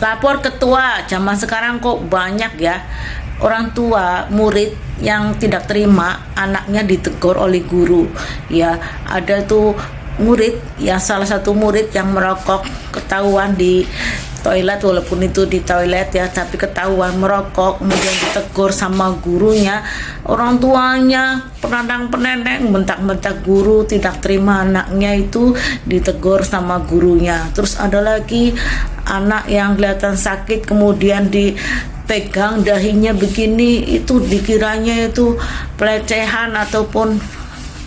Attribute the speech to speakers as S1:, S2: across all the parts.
S1: lapor ketua. Zaman sekarang kok banyak ya orang tua murid yang tidak terima anaknya ditegur oleh guru. Ya, ada tuh murid ya, salah satu murid yang merokok ketahuan di toilet, walaupun itu di toilet ya, tapi ketahuan merokok, kemudian ditegur sama gurunya. Orang tuanya penendang-penendang, bentak-bentak guru, tidak terima anaknya itu ditegur sama gurunya. Terus ada lagi anak yang kelihatan sakit, kemudian dipegang dahinya begini, itu dikiranya itu pelecehan ataupun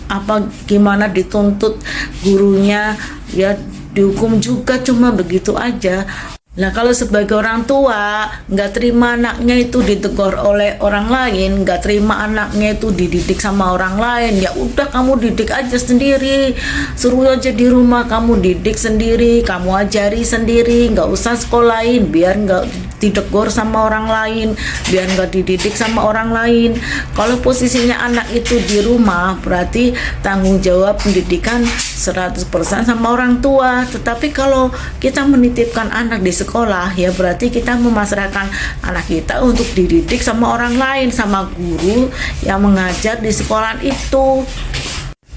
S1: apa gimana, dituntut gurunya ya, dihukum juga, cuma begitu aja. Nah, kalau sebagai orang tua nggak terima anaknya itu ditegur oleh orang lain, nggak terima anaknya itu dididik sama orang lain, ya udah kamu didik aja sendiri, suruh aja di rumah kamu didik sendiri, kamu ajari sendiri, nggak usah sekolahin, biar nggak ditegur sama orang lain, biar nggak dididik sama orang lain. Kalau posisinya anak itu di rumah, berarti tanggung jawab pendidikan 100% sama orang tua. Tetapi kalau kita menitipkan anak di sekolah, ya berarti kita memasrahkan anak kita untuk dididik sama orang lain, sama guru yang mengajar di sekolah itu.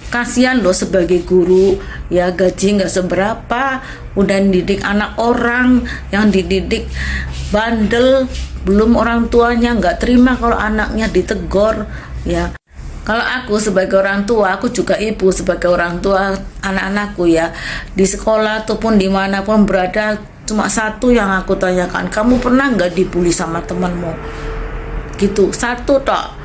S1: Kasihan loh sebagai guru ya, gaji nggak seberapa, udah didik anak orang yang dididik bandel, belum orang tuanya nggak terima kalau anaknya ditegur ya. Kalau aku sebagai orang tua, aku juga ibu sebagai orang tua anak-anakku ya, di sekolah ataupun dimanapun berada, cuma satu yang aku tanyakan, kamu pernah nggak dibully sama temanmu? Gitu, satu tok.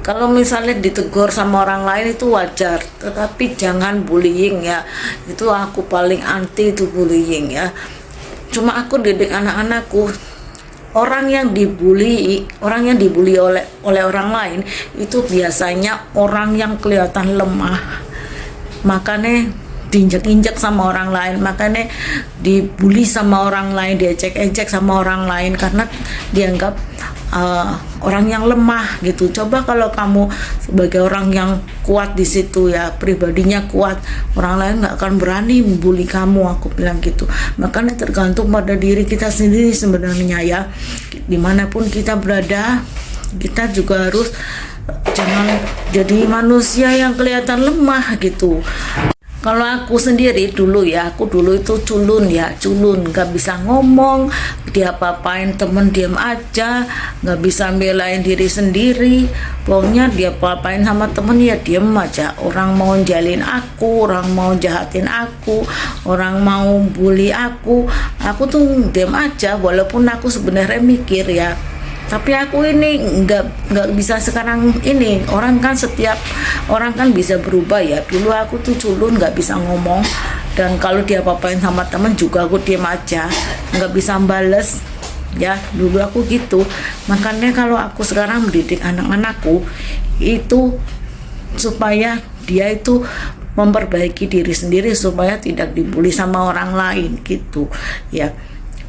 S1: Kalau misalnya ditegur sama orang lain itu wajar, tetapi jangan bullying ya. Itu aku paling anti itu bullying ya. Cuma aku didik anak-anakku, orang yang dibully oleh orang lain itu biasanya orang yang kelihatan lemah, makanya diinjak-injak sama orang lain, makanya dibully sama orang lain, diejek-ejek sama orang lain karena dianggap orang yang lemah gitu. Coba kalau kamu sebagai orang yang kuat di situ ya, pribadinya kuat, orang lain nggak akan berani membuli kamu, aku bilang gitu. Makanya tergantung pada diri kita sendiri sebenarnya ya. Dimanapun kita berada, kita juga harus jangan jadi manusia yang kelihatan lemah gitu. Kalau aku sendiri dulu ya, aku dulu itu culun, gak bisa ngomong, dia apa-apain temen diem aja, gak bisa belain diri sendiri, pokoknya dia apa-apain sama temen ya diem aja. Orang mau jalin aku, orang mau jahatin aku, orang mau bully aku tuh diem aja, walaupun aku sebenarnya mikir ya. Tapi aku ini nggak bisa sekarang ini. Orang kan setiap orang kan bisa berubah ya. Dulu aku tuh culun, nggak bisa ngomong, dan kalau dia apa-apain sama temen juga aku diem aja, nggak bisa bales ya. Dulu aku gitu. Makanya kalau aku sekarang mendidik anak-anakku itu supaya dia itu memperbaiki diri sendiri supaya tidak dibully sama orang lain gitu ya.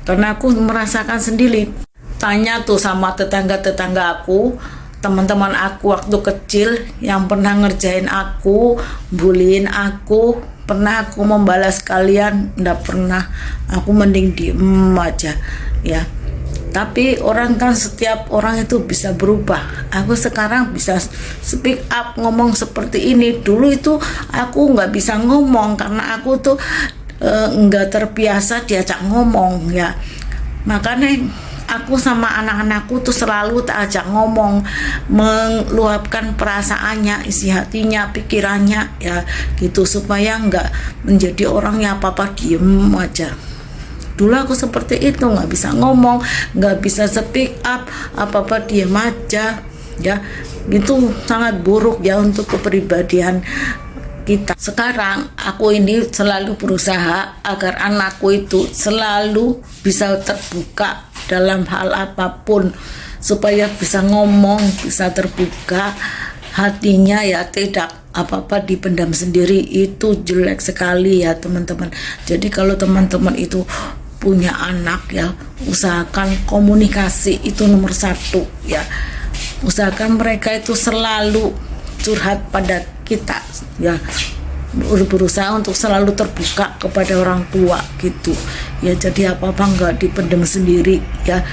S1: Karena aku merasakan sendiri. Tanya tuh sama tetangga-tetangga aku, teman-teman aku waktu kecil yang pernah ngerjain aku, bullying aku, pernah aku membalas kalian? Nggak pernah. Aku mending diem aja ya. Tapi orang kan, setiap orang itu bisa berubah. Aku sekarang bisa speak up, ngomong seperti ini. Dulu itu aku nggak bisa ngomong karena aku tuh nggak terbiasa diajak ngomong ya. Makanya aku sama anak-anakku tuh selalu tak ajak ngomong, meluapkan perasaannya, isi hatinya, pikirannya ya gitu, supaya nggak menjadi orang yang apa-apa diem aja. Dulu aku seperti itu, nggak bisa ngomong, nggak bisa speak up, apa-apa diem aja ya. Itu sangat buruk ya untuk kepribadian kita. Sekarang aku ini selalu berusaha agar anakku itu selalu bisa terbuka dalam hal apapun, supaya bisa ngomong, bisa terbuka hatinya ya, tidak apa-apa dipendam sendiri. Itu jelek sekali ya teman-teman. Jadi kalau teman-teman itu punya anak ya, usahakan komunikasi itu nomor satu ya. Usahakan mereka itu selalu curhat pada kita ya. berusaha untuk selalu terbuka kepada orang tua gitu ya. Jadi apa-apa nggak dipendem sendiri ya.